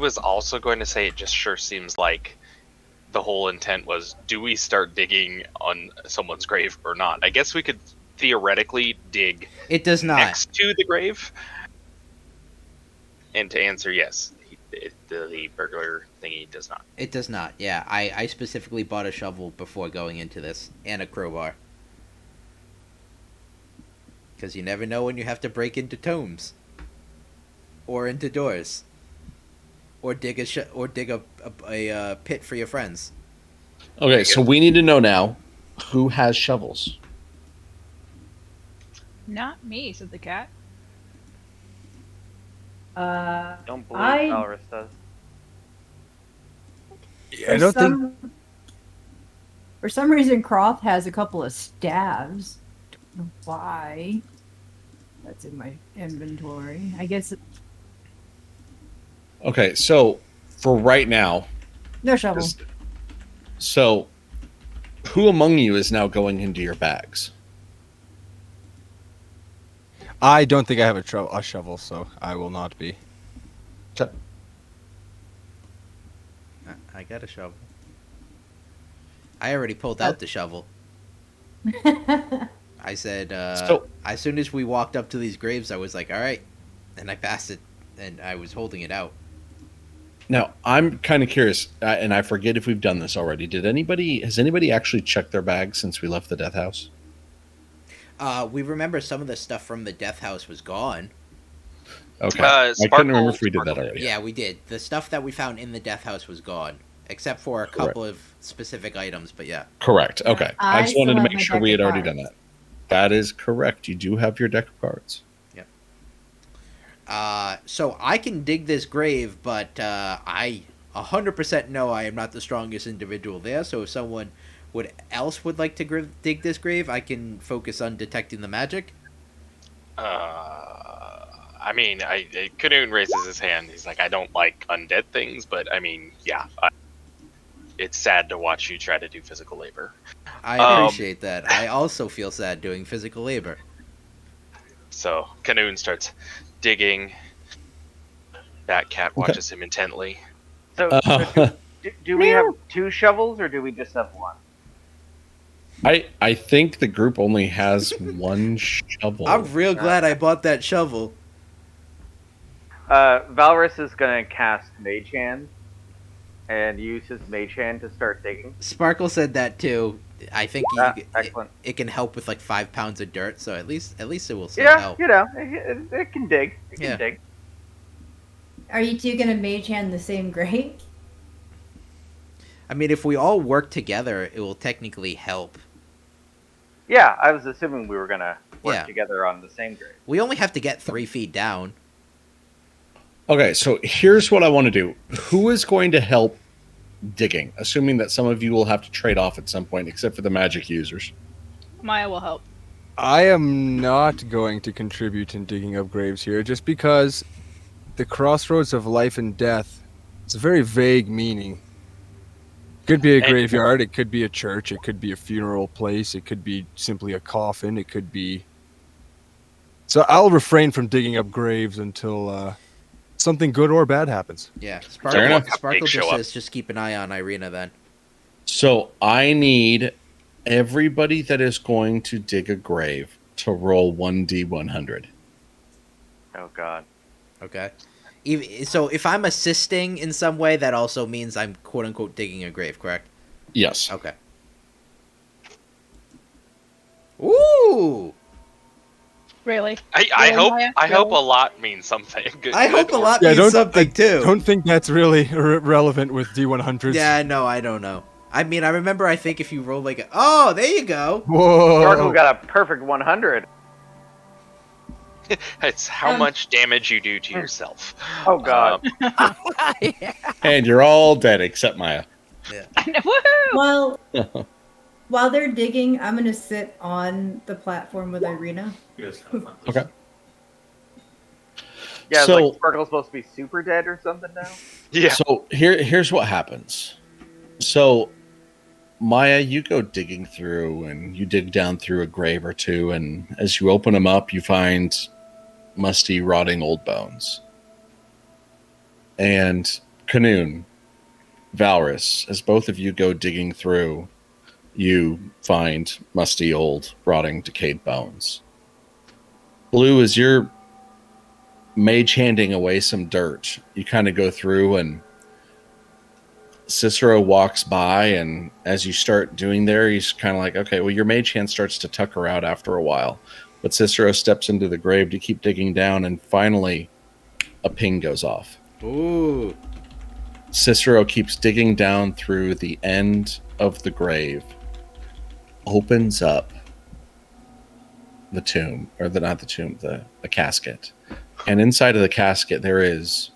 was also going to say it just sure seems like the whole intent was, do we start digging on someone's grave or not? I guess we could theoretically dig It does not. next to the grave. And to answer yes, the burglar thingy does not. It does not, yeah. I specifically bought a shovel before going into this, and a crowbar. Because you never know when you have to break into tombs. Or into doors. Or dig a pit for your friends. Okay, so we need to know now, who has shovels? Not me, said the cat. Don't believe Valorous does. I don't think. For some reason, Croth has a couple of staves. Don't know why. That's in my inventory. I guess. Okay, so for right now, No shovel. So who among you is now going into your bags? I don't think I have a shovel, so I will not be. I got a shovel. I already pulled out the shovel. I said, as soon as we walked up to these graves, I was like, all right. And I passed it, and I was holding it out. Now, I'm kind of curious, and I forget if we've done this already. Has anybody actually checked their bags since we left the death house? We remember some of the stuff from the death house was gone. Okay. I couldn't remember if we did that already. Yeah, we did. The stuff that we found in the death house was gone, except for a couple of specific items, but yeah. Correct. Okay. I just wanted to make sure we had already cards. done that. That is correct. You do have your deck of cards. Yep. So I can dig this grave, but I 100% know I am not the strongest individual there, so if someone else would like to dig this grave, I can focus on detecting the magic. I mean, Kanoon raises his hand. He's like, I don't like undead things, but I mean, yeah. It's sad to watch you try to do physical labor. I appreciate that. I also feel sad doing physical labor. So Kanoon starts digging. That cat watches him intently. So, do we have 2 shovels, or do we just have 1? I think the group only has 1 shovel. I'm real glad I bought that shovel. Valorous is going to cast Mage Hand and use his Mage Hand to start digging. Sparkle said that too. I think excellent. It can help with like 5 pounds of dirt, so at least it will still help. Yeah, you know, it can dig. It can dig. Are you two gonna mage hand the same grave? I mean, if we all work together, it will technically help. Yeah, I was assuming we were gonna work together on the same grave. We only have to get 3 feet down. Okay, so here's what I want to do. Who is going to help digging? Assuming that some of you will have to trade off at some point, except for the magic users. Maya will help. I am not going to contribute in digging up graves here, just because the crossroads of life and death, it's a very vague meaning. It could be a graveyard, it could be a church, it could be a funeral place, it could be simply a coffin, it could be... So I'll refrain from digging up graves until something good or bad happens. Yeah, Sparkle just says just keep an eye on Irina then. So I need everybody that is going to dig a grave to roll 1d100. Oh, God. Okay. So if I'm assisting in some way, that also means I'm quote-unquote digging a grave, correct? Yes. Okay. Ooh! Really? I hope a lot means something. I hope a lot means something, too. I don't think that's really relevant with D100s. Yeah, no, I don't know. I mean, I remember, I think if you roll like a... Oh, there you go! Whoa! Sparkle got a perfect 100. It's how much damage you do to yourself. Oh, God. And you're all dead except Maya. Yeah. Woohoo! Well, while they're digging, I'm going to sit on the platform with Irina. Okay. Yeah, So- like Sparkle's supposed to be super dead or something now? Yeah. So here's what happens. So Maya, you go digging through and you dig down through a grave or two, and as you open them up, you find musty, rotting old bones. And Canoon, Valrus, as both of you go digging through, you find musty, old, rotting, decayed bones. Blue, as you're mage handing away some dirt, you kind of go through, and Cicero walks by, and as you start doing there, he's kind of like, okay, well, your mage hand starts to tucker out after a while. But Cicero steps into the grave to keep digging down, and finally, a ping goes off. Ooh. Cicero keeps digging down through the end of the grave, opens up the tomb, or not the tomb, the casket. And inside of the casket, there is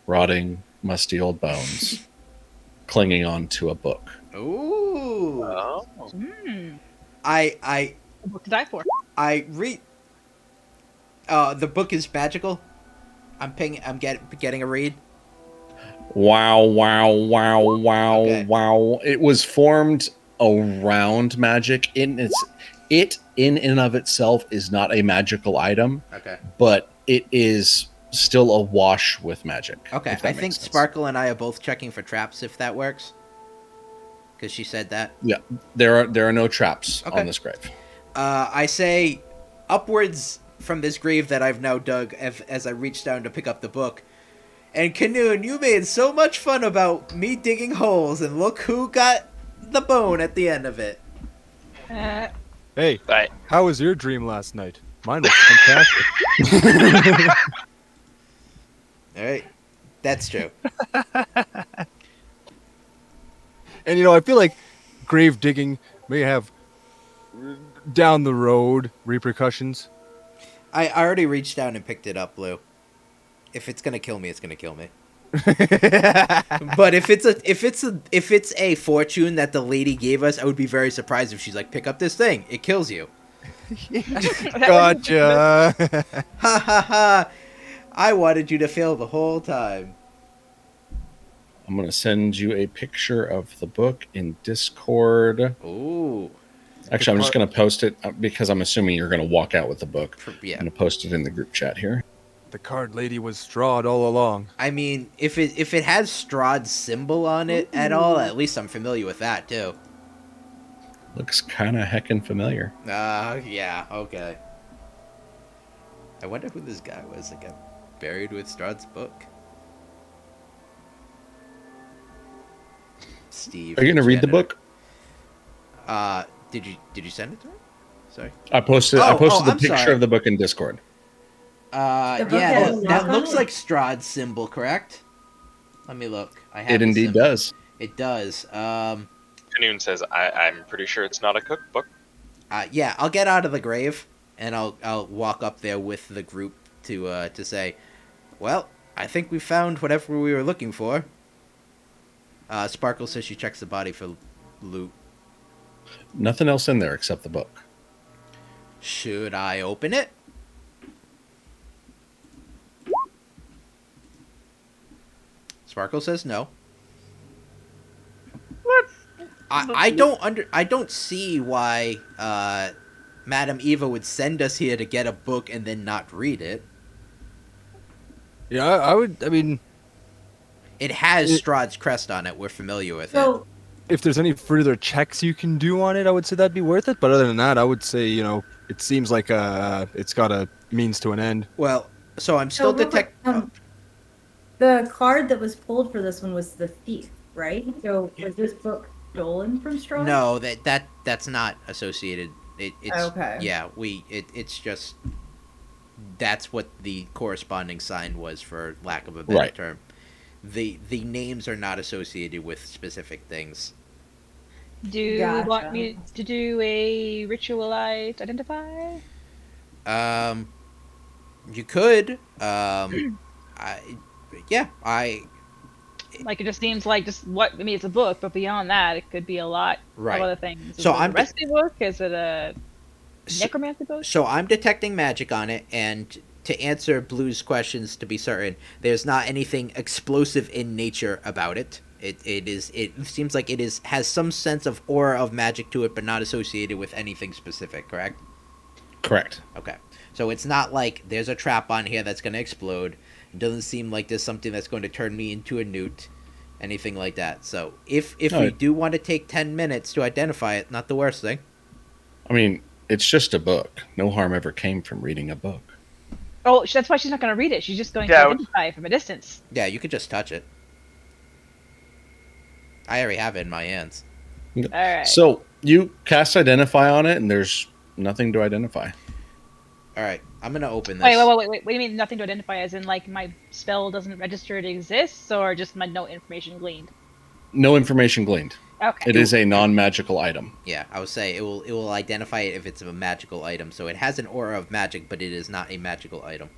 rotting, musty old bones clinging on to a book. Ooh. Oh. I What to die for? read. The book is magical. I'm getting a read. Wow, wow, wow, wow, Okay. wow. It was formed around magic. It in and of itself is not a magical item, Okay. but it is still awash with magic. Okay. if that I makes think sense. Sparkle and I are both checking for traps if that works. Because she said that. Yeah, there are no traps Okay. on this grave. I say upwards from this grave that I've now dug as I reach down to pick up the book. And Canoon, you made so much fun about me digging holes, and look who got the bone at the end of it. Hey, Right. how was your dream last night? Mine was fantastic. All right. That's true. And I feel like grave digging may have down the road repercussions. I already reached down and picked it up, Blue. If it's gonna kill me, it's gonna kill me. But if it's a fortune that the lady gave us, I would be very surprised if she's like, pick up this thing. It kills you. Gotcha. Ha ha ha. I wanted you to fail the whole time. I'm going to send you a picture of the book in Discord. Ooh. Actually, I'm just going to post it because I'm assuming you're going to walk out with the book. Yeah. I'm going to post it in the group chat here. The card lady was Strahd all along. I mean, if it has Strahd's symbol on it at all, at least I'm familiar with that too. Looks kind of heckin' familiar. Yeah, okay. I wonder who this guy was that got buried with Strahd's book. Steve. Are you going to read the Janitor. book? Did you send it to him? Sorry. I posted Oh, the I'm picture sorry. of the book in Discord. The book Yeah, has that a looks logo? like Strahd's symbol, correct? Let me look. I have It the indeed symbol. does. It does. Canoon says, I'm pretty sure it's not a cookbook. Yeah, I'll get out of the grave and I'll walk up there with the group to say, well, I think we found whatever we were looking for. Sparkle says she checks the body for loot. Nothing else in there except the book. Should I open it? Sparkle says no. What? I don't see why Madame Eva would send us here to get a book and then not read it. Yeah, I would. I mean, It has Strahd's crest on it. We're familiar with it. So, if there's any further checks you can do on it, I would say that'd be worth it. But other than that, I would say it seems like it's got a means to an end. Well, so I'm still real quick, detecting. the card that was pulled for this one was the thief, right? So was this book stolen from Strahd? No, that's not associated. It's Okay. Yeah, it's just that's what the corresponding sign was, for lack of a better Right. term. The names are not associated with specific things. Do you Gotcha. want me to do a ritualized identify? You could. Like, it just seems like it's a book, but beyond that, it could be a lot Right. of other things. Is So it I'm a recipe book? Is it a necromancy book? So I'm detecting magic on it, and to answer Blue's questions, to be certain, there's not anything explosive in nature about it. It seems like has some sense of aura of magic to it, but not associated with anything specific, correct? Correct. Okay. So it's not like there's a trap on here that's going to explode. It doesn't seem like there's something that's going to turn me into a newt, anything like that. So if No, we do want to take 10 minutes to identify it, not the worst thing. I mean, it's just a book. No harm ever came from reading a book. Oh, that's why she's not going to read it. She's just going to Yeah. identify it from a distance. Yeah, you could just touch it. I already have it in my hands. All right. So you cast identify on it, and there's nothing to identify. All right, I'm gonna open this. Wait. What do you mean nothing to identify? As in, like, my spell doesn't register it exists, or just my no information gleaned? No information gleaned. Okay. It is a non-magical item. Yeah, I would say it will identify it if it's a magical item. So it has an aura of magic, but it is not a magical item.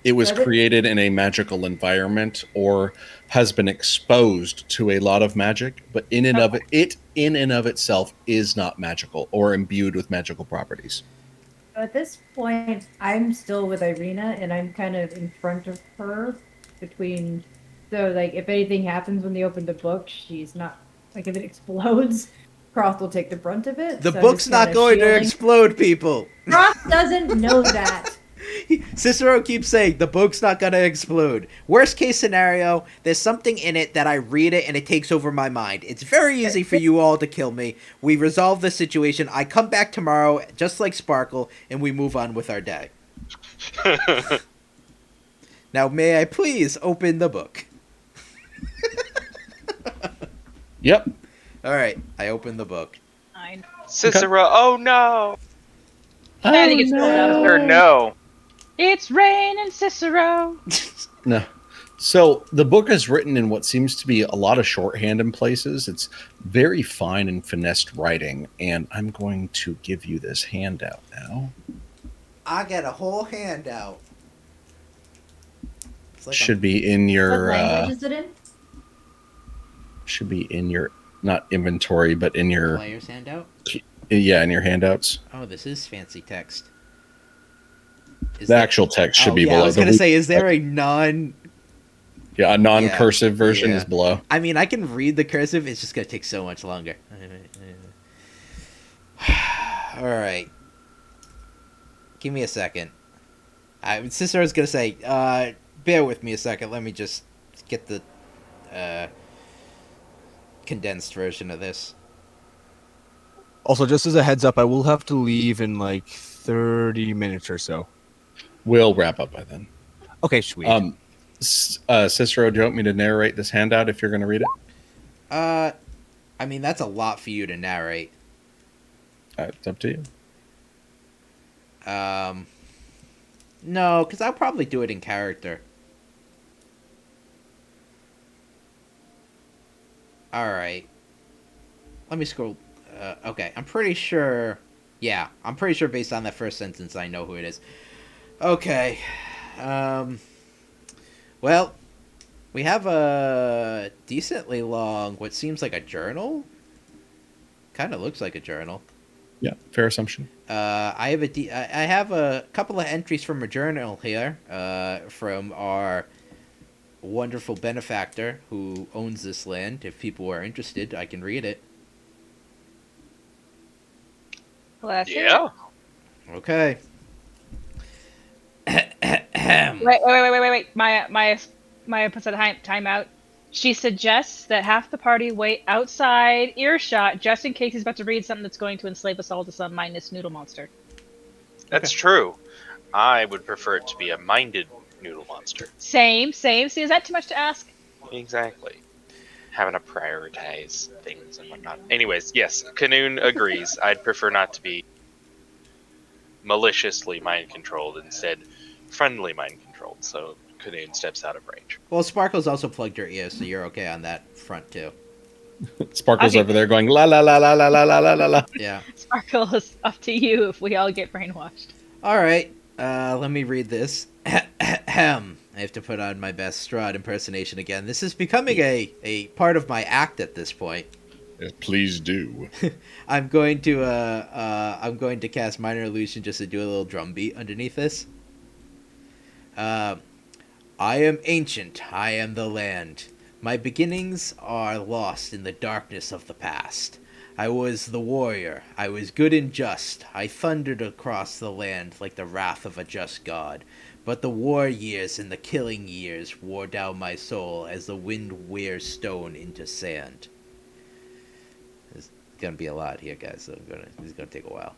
It was But it- created in a magical environment or has been exposed to a lot of magic, but in and of itself is not magical or imbued with magical properties. At this point, I'm still with Irina, and I'm kind of in front of her between. So, like, if anything happens when they open the book, she's not. Like, if it explodes, Croft will take the brunt of it. The so I'm book's just not kinda going to shielding. explode, people. Croft doesn't know that. Cicero keeps saying the book's not going to explode. Worst case scenario, there's something in it that I read it and it takes over my mind. It's very easy for you all to kill me. We resolve the situation. I come back tomorrow, just like Sparkle, and we move on with our day. Now, may I please open the book? Yep. All right, I open the book. Fine. Cicero, oh no! I think it's cool enough. Or no. It's raining Cicero. No. So the book is written in what seems to be a lot of shorthand in places. It's very fine and finessed writing, and I'm going to give you this handout now. I got a whole handout. It's like Should be in What your language is it in? should be in your not inventory, but in a your player's handout. in your handouts. Oh, this is fancy text. Is The there- actual text should be yeah, below. I was going to say, is there a non... Yeah, a non-cursive version yeah. is below. I mean, I can read the cursive. It's just going to take so much longer. All right. Give me a second. Cicero's going to say, bear with me a second. Let me just get the condensed version of this. Also, just as a heads up, I will have to leave in like 30 minutes or so. We'll wrap up by then. Okay, sweet. Cicero, do you want me to narrate this handout if you're going to read it? I mean, that's a lot for you to narrate. It's up to you. No, because I'll probably do it in character. Alright. Let me scroll. Okay, I'm pretty sure... Yeah, I'm pretty sure based on that first sentence I know who it is. Okay. Well, we have a decently long, what seems like a journal? Kind of looks like a journal. Yeah, fair assumption. I have a couple of entries from a journal here, from our wonderful benefactor who owns this land. If people are interested, I can read it. Well, that's it. Yeah. Okay. Wait. My puts a time out. She suggests that half the party wait outside earshot just in case he's about to read something that's going to enslave us all to some mindless noodle monster. That's true. I would prefer it to be a minded noodle monster. Same. See, is that too much to ask? Exactly. Having to prioritize things and whatnot. Anyways, yes, Kanoon agrees. I'd prefer not to be maliciously mind controlled, instead friendly mind controlled. So Kanoon steps out of range. Well, Sparkle's also plugged her ears, so you're okay on that front too. Sparkle's Okay. over there going la la la la la la la la la. Yeah. Sparkle is up to you if we all get brainwashed. All right. Let me read this. I have to put on my best Strahd impersonation again. This is becoming a part of my act at this point. Yes, please do. I'm going to cast minor illusion just to do a little drum beat underneath this. I am ancient. I am the land. My beginnings are lost in the darkness of the past. I was the warrior. I was good and just. I thundered across the land like the wrath of a just god. But the war years and the killing years wore down my soul as the wind wears stone into sand. There's gonna be a lot here, guys. So it's gonna take a while.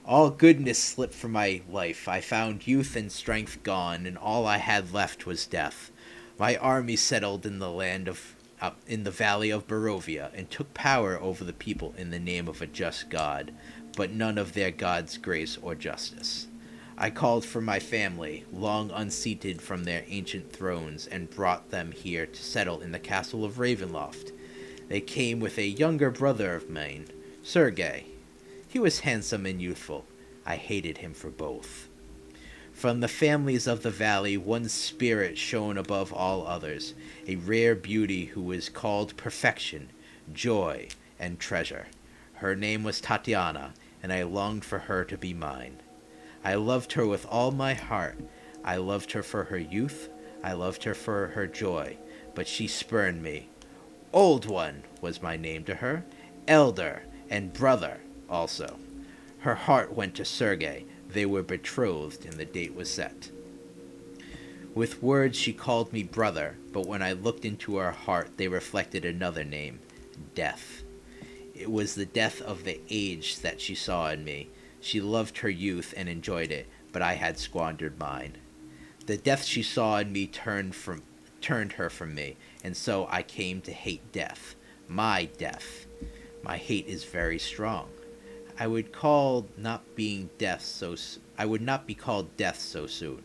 All goodness slipped from my life. I found youth and strength gone, and all I had left was death. My army settled in the land of in the valley of Barovia, and took power over the people in the name of a just God, but none of their God's grace or justice. I called for my family, long unseated from their ancient thrones, and brought them here to settle in the castle of Ravenloft. They came with a younger brother of mine, Sergei. He was handsome and youthful. I hated him for both. From the families of the valley, one spirit shone above all others, a rare beauty who was called perfection, joy, and treasure. Her name was Tatiana, and I longed for her to be mine. I loved her with all my heart. I loved her for her youth. I loved her for her joy, but she spurned me. Old One was my name to her, elder, and brother also. Her heart went to Sergei. They were betrothed, and the date was set. With words she called me brother, but when I looked into her heart, they reflected another name, death. It was the death of the age that she saw in me. She loved her youth and enjoyed it, but I had squandered mine. The death she saw in me turned her from me, and so I came to hate death. My death. My hate is very strong. I would not be called death so soon.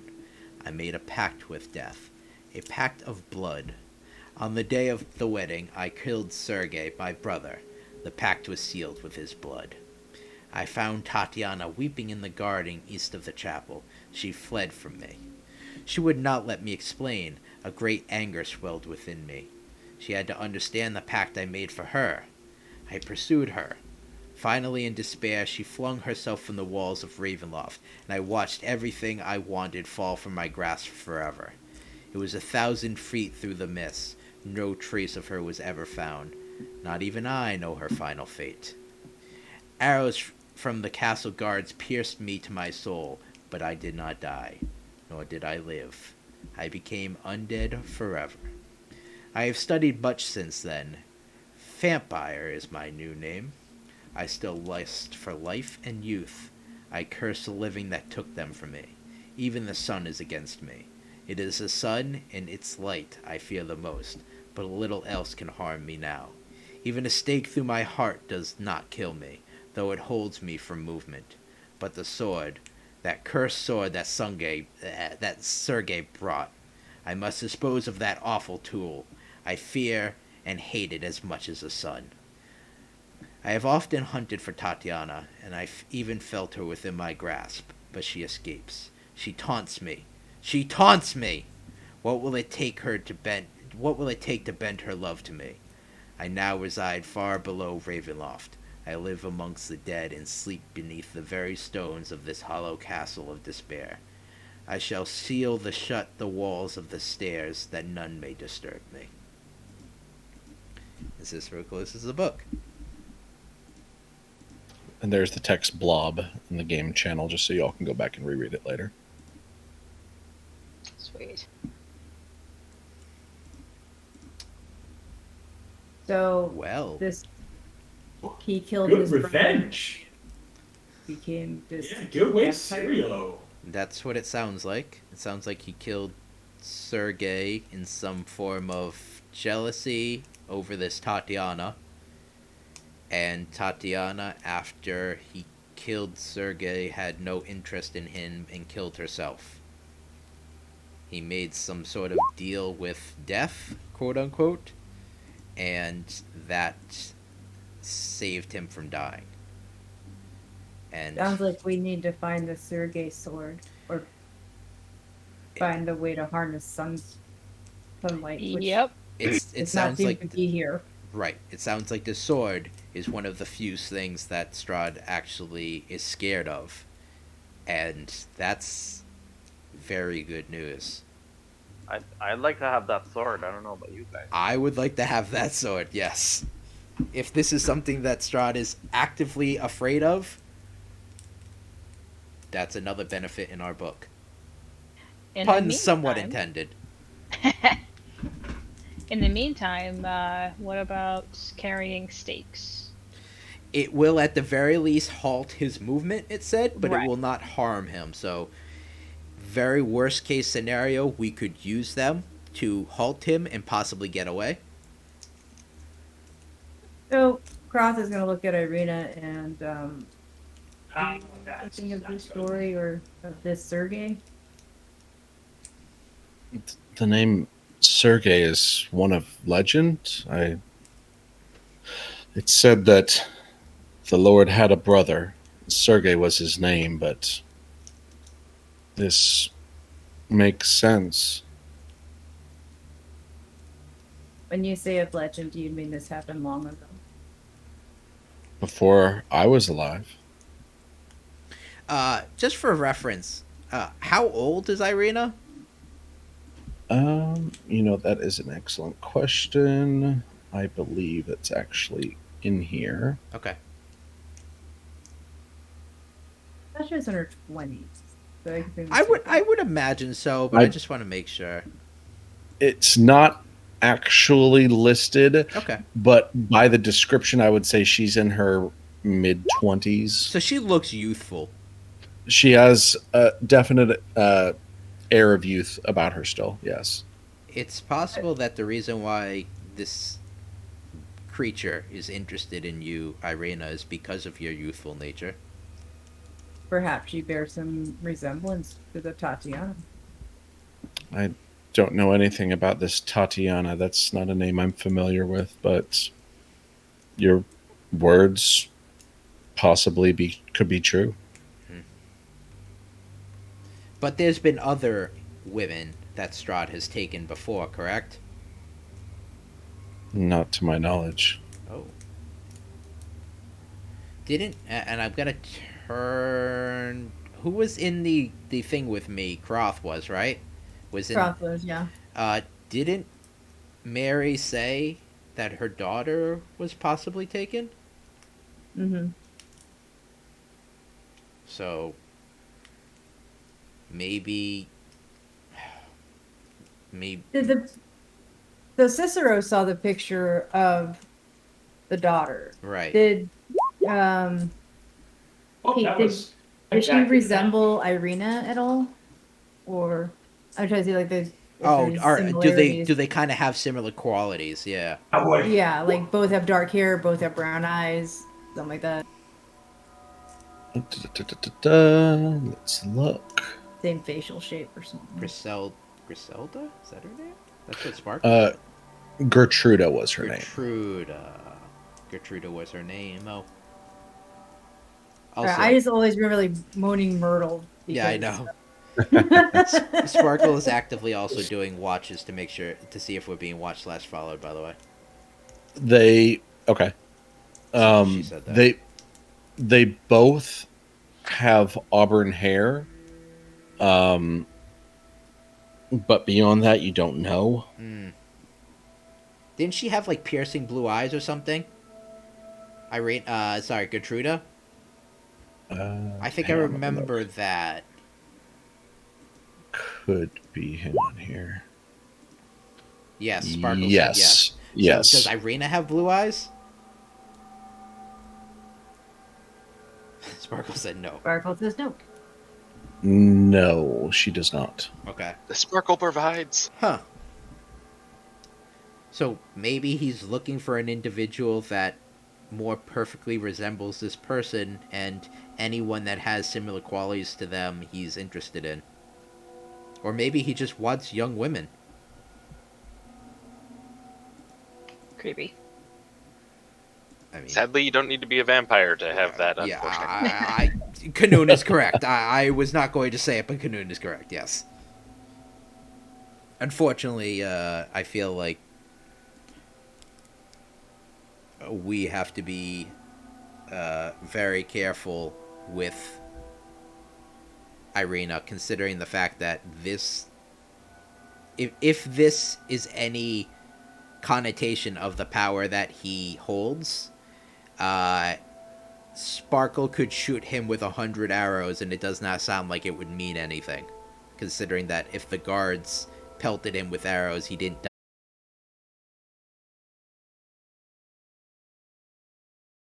I made a pact with death, a pact of blood. On the day of the wedding, I killed Sergei, my brother. The pact was sealed with his blood. I found Tatiana weeping in the garden east of the chapel. She fled from me. She would not let me explain. A great anger swelled within me. She had to understand the pact I made for her. I pursued her. Finally, in despair, she flung herself from the walls of Ravenloft, and I watched everything I wanted fall from my grasp forever. It was 1,000 feet through the mist. No trace of her was ever found. Not even I know her final fate. Arrows from the castle guards pierced me to my soul, but I did not die, nor did I live. I became undead forever. I have studied much since then. Vampire is my new name. I still lust for life and youth. I curse the living that took them from me. Even the sun is against me. It is the sun and its light I fear the most, but little else can harm me now. Even a stake through my heart does not kill me, though it holds me from movement. But the sword, that cursed sword that Sergei brought, I must dispose of that awful tool. I fear and hate it as much as the sun. I have often hunted for Tatiana, and I've even felt her within my grasp, but she escapes. She taunts me. She taunts me! What will it take to bend her love to me? I now reside far below Ravenloft. I live amongst the dead and sleep beneath the very stones of this hollow castle of despair. I shall seal shut the walls of the stairs that none may disturb me. This is where it closes the book. And there's the text blob in the game channel, just so y'all can go back and reread it later. Sweet. So Well, he killed Good his brother, revenge. became this Yeah, good way, vampire. Sirio. that's what it sounds like. It sounds like he killed Sergei in some form of jealousy over this Tatiana. And Tatiana, after he killed Sergei, had no interest in him and killed herself. He made some sort of deal with death, quote unquote, and that saved him from dying. And Sounds like we need to find the Sergei sword, or find a way to harness sunlight. Which Yep. it does not sounds seem like to be here. right. It sounds like the sword is one of the few things that Strahd actually is scared of, and that's very good news. I'd like to have that sword. I don't know about you guys. I would like to have that sword. Yes. if this is something that Strahd is actively afraid of, that's another benefit in our book. In the Pun somewhat meantime, intended. in the meantime, what about carrying stakes? It will at the very least halt his movement, it said, but it Right. will not harm him. So, very worst case scenario, we could use them to halt him and possibly get away. So Cross is gonna look at Irina and something of this story or of this Sergey. The name Sergey is one of legend. It's said that the Lord had a brother. Sergey was his name, but this makes sense. When you say of legend, do you mean this happened long ago? Before I was alive. Just for reference, how old is Irina? That is an excellent question. I believe it's actually in here. Okay. That was in her 20s. So I would imagine so, but I just want to make sure. It's not actually listed, Okay. but by the description, I would say she's in her mid 20s. So she looks youthful. She has a definite air of youth about her still, yes. It's possible that the reason why this creature is interested in you, Irina, is because of your youthful nature. Perhaps she bears some resemblance to the Tatiana. I don't know anything about this Tatiana. That's not a name I'm familiar with, but your words possibly could be true. But there's been other women that Strahd has taken before, correct? Not to my knowledge. Oh. And I'm gonna turn. Who was in the thing with me? Croth was, right? Was in. Cross was, yeah. Didn't Mary say that her daughter was possibly taken? Mm-hmm. So maybe The Cicero saw the picture of the daughter. right. Did Kate, did she resemble Irina at all? Or I'm trying to see like there's Do they kind of have similar qualities? Yeah. Yeah, like both have dark hair, both have brown eyes, something like that. Let's look. Same facial shape or something. Griselda? Is that her name? That's what Sparkle. Gertruda was her name. Gertruda was her name. Oh. I just always remember like moaning Myrtle. Yeah, I know. Sparkle is actively also doing watches to see if we're being watched / followed. By the way. Okay. She said that. They both have auburn hair. But beyond that, you don't know. Didn't she have like piercing blue eyes or something? Gertruda. I think I remember that. Could be him on here. Yes, Sparkle yes. said yes. Yes. So, does Irina have blue eyes? Sparkle said no. Sparkle says no. No, she does not. Okay. The sparkle provides. Huh. So maybe he's looking for an individual that more perfectly resembles this person, and anyone that has similar qualities to them he's interested in. Or maybe he just wants young women. Creepy. I mean, Sadly, you don't need to be a vampire to have that, unfortunately. Yeah, Kanoon is correct. I was not going to say it, but Kanoon is correct, yes. Unfortunately, I feel like we have to be very careful with Irina, considering the fact that if this is any connotation of the power that he holds, Sparkle could shoot him with 100 arrows, and it does not sound like it would mean anything, considering that if the guards pelted him with arrows, he didn't